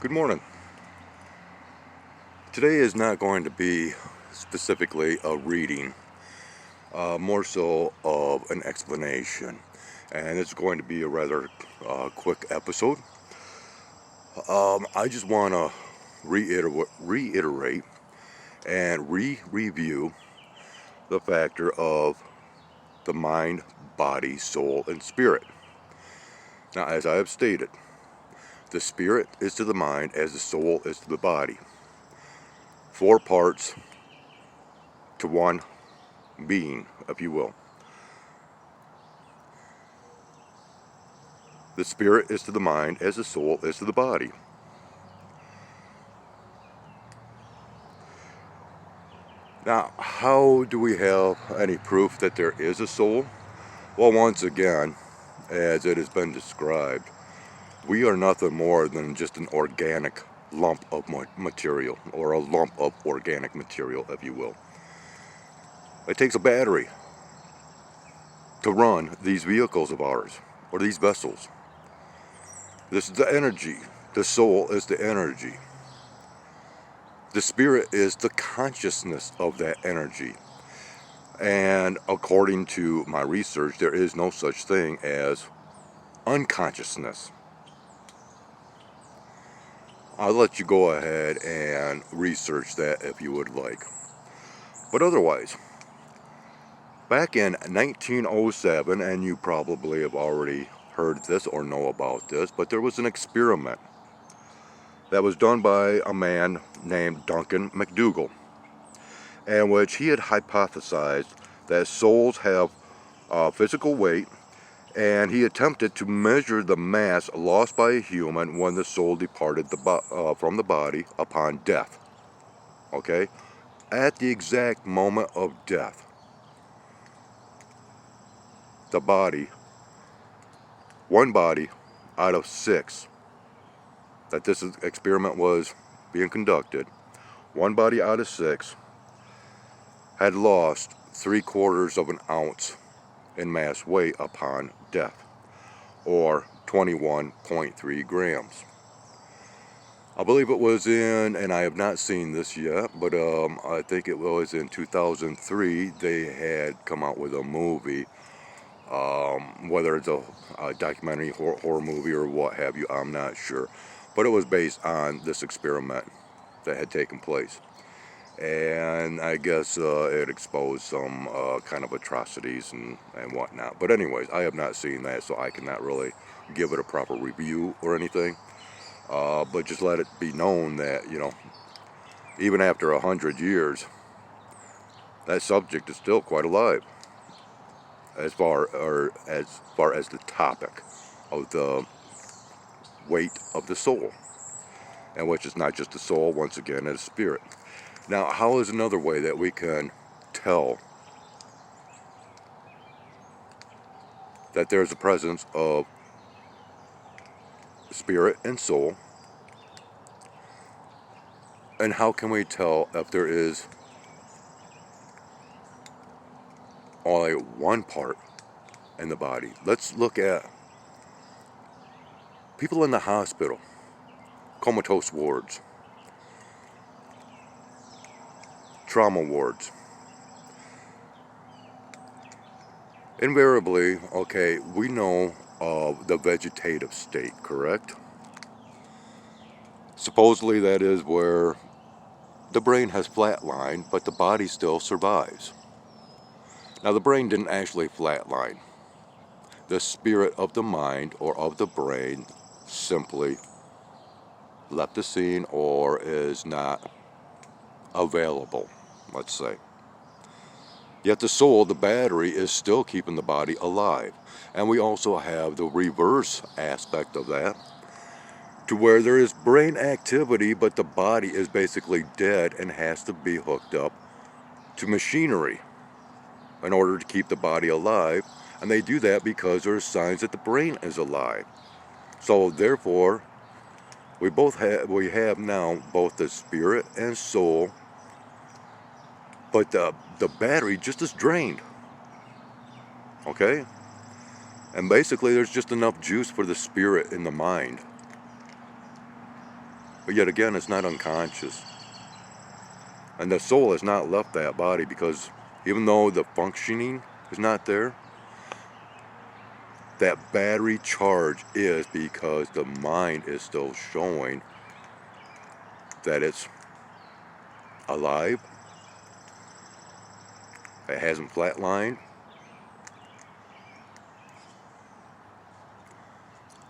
Good morning. Today is not going to be specifically a reading, more so of an explanation. And it's going to be a rather quick episode. I just want to reiterate and review the factor of the mind, body, soul, and spirit. Now, as I have stated, the spirit is to the mind as the soul is to the body. 4 parts to one being, if you will. The spirit is to the mind as the soul is to the body. Now, how do we have any proof that there is a soul? Well, once again, as it has been described, we are nothing more than just an organic lump of material, or a lump of organic material, if you will. It takes a battery to run these vehicles of ours, or these vessels. This is the energy. The soul is the energy. The spirit is the consciousness of that energy. And according to my research, there is no such thing as unconsciousness. I'll let you go ahead and research that if you would like. But otherwise, back in 1907, and you probably have already heard this or know about this, but there was an experiment that was done by a man named Duncan McDougall, in which he had hypothesized that souls have physical weight, and he attempted to measure the mass lost by a human when the soul departed from the body upon death. Okay? At the exact moment of death, the body, one body out of 6 that this experiment was being conducted, one body out of 6 had lost 3/4 of an ounce in mass weight upon death, or 21.3 grams. I believe it was in, and I have not seen this yet, but I think it was in 2003, they had come out with a movie, whether it's a documentary, horror movie, or what have you, I'm not sure. But it was based on this experiment that had taken place. And I guess it exposed some kind of atrocities and whatnot. But anyways, I have not seen that, so I cannot really give it a proper review or anything. But just let it be known that, even after 100 years, that subject is still quite alive. As far as the topic of the weight of the soul, and which is not just the soul, once again, it's spirit. Now, how is another way that we can tell that there's a presence of spirit and soul? And how can we tell if there is only one part in the body? Let's look at people in the hospital, comatose wards, trauma wards. Invariably, okay, we know of the vegetative state, correct? Supposedly that is where the brain has flatlined, but the body still survives. Now, the brain didn't actually flatline. The spirit of the mind or of the brain simply left the scene, or is not available, let's say. Yet the soul, the battery, is still keeping the body alive. And we also have the reverse aspect of that, to where there is brain activity, but the body is basically dead and has to be hooked up to machinery in order to keep the body alive. And they do that because there are signs that the brain is alive. So therefore, we have now both the spirit and soul, but the battery just is drained. Okay? And basically there's just enough juice for the spirit in the mind. But yet again, it's not unconscious. And the soul has not left that body, because even though the functioning is not there, that battery charge is, because the mind is still showing that it's alive. It hasn't flatlined.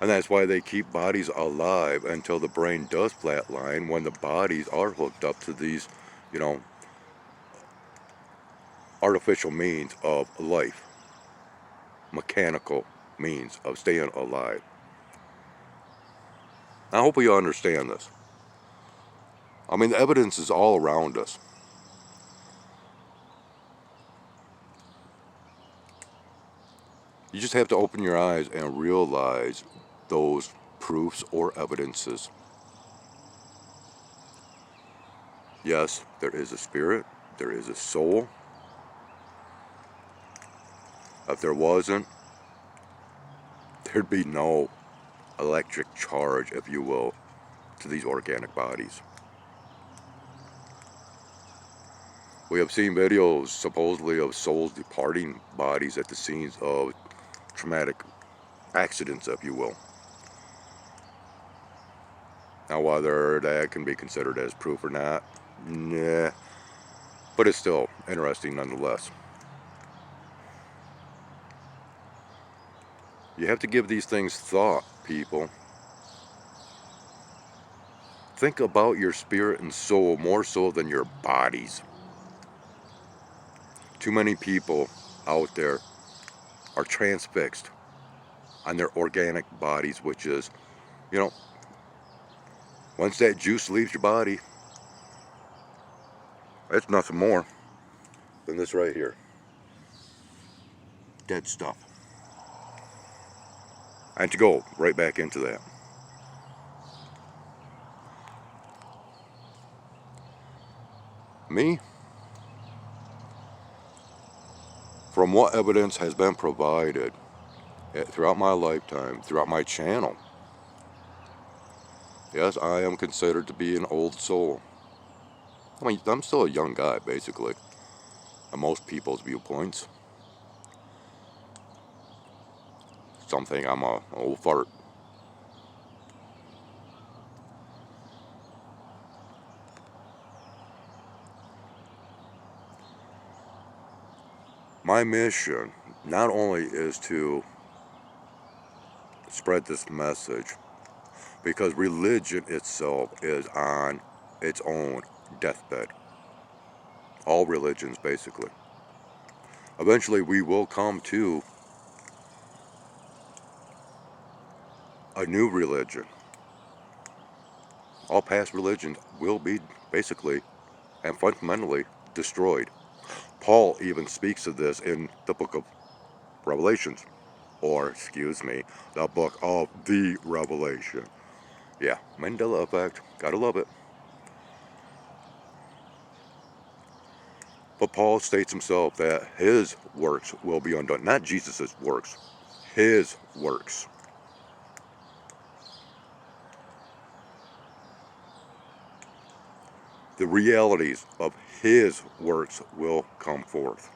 And that's why they keep bodies alive until the brain does flatline, when the bodies are hooked up to these, artificial means of life, mechanical means of staying alive. I hope you understand this. I mean, the evidence is all around us. You just have to open your eyes and realize those proofs or evidences. Yes, there is a spirit, there is a soul. If there wasn't, there'd be no electric charge, if you will, to these organic bodies. We have seen videos, supposedly, of souls departing bodies at the scenes of traumatic accidents, if you will. Now, whether that can be considered as proof or not, nah, but it's still interesting nonetheless. You have to give these things thought, people. Think about your spirit and soul more so than your bodies. Too many people out there are transfixed on their organic bodies, which is, once that juice leaves your body, it's nothing more than this right here. Dead stuff. And to go right back into that. Me, from what evidence has been provided throughout my lifetime, throughout my channel, yes, I am considered to be an old soul. I mean, I'm still a young guy, basically, in most people's viewpoints. Some think I'm an old fart. My mission not only is to spread this message, because religion itself is on its own deathbed. All religions, basically. Eventually, we will come to a new religion. All past religions will be basically and fundamentally destroyed. Paul even speaks of this in the book of Revelations, or, the book of the Revelation. Yeah, Mandela effect, gotta love it. But Paul states himself that his works will be undone. Not Jesus' works, his works. The realities of his works will come forth.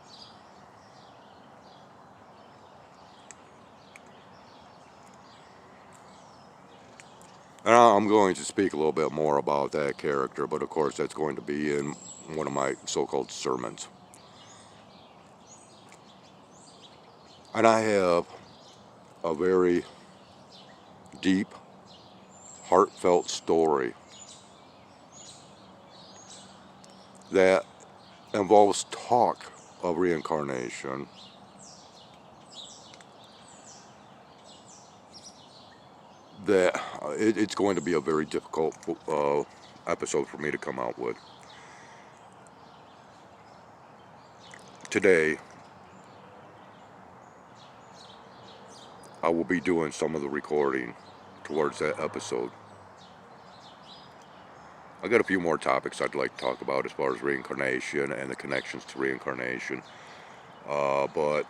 And I'm going to speak a little bit more about that character, but of course that's going to be in one of my so-called sermons. And I have a very deep, heartfelt story that involves talk of reincarnation, that it's going to be a very difficult episode for me to come out with. Today, I will be doing some of the recording towards that episode. I got a few more topics I'd like to talk about as far as reincarnation and the connections to reincarnation. But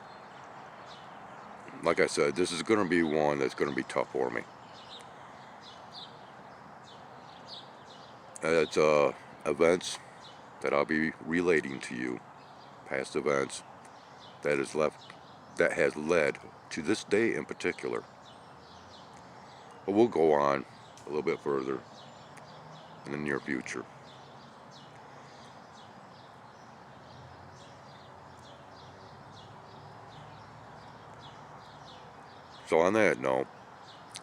like I said, this is going to be one that's going to be tough for me. It's events that I'll be relating to you, past events that has led to this day in particular. But we'll go on a little bit further in the near future. So on that note,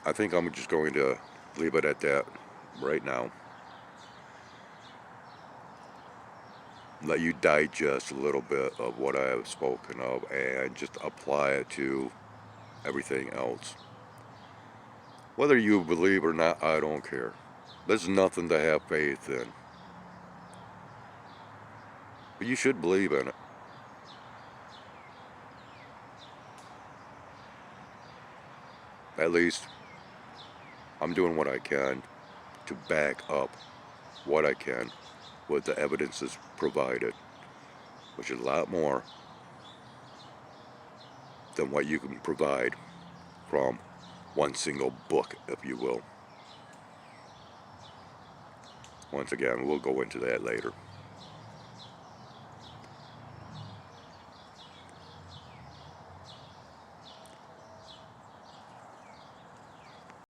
I think I'm just going to leave it at that right now. Let you digest a little bit of what I have spoken of and just apply it to everything else. Whether you believe or not, I don't care. There's nothing to have faith in. But you should believe in it. At least I'm doing what I can to back up what I can with the evidences provided, which is a lot more than what you can provide from one single book, if you will. Once again, we'll go into that later.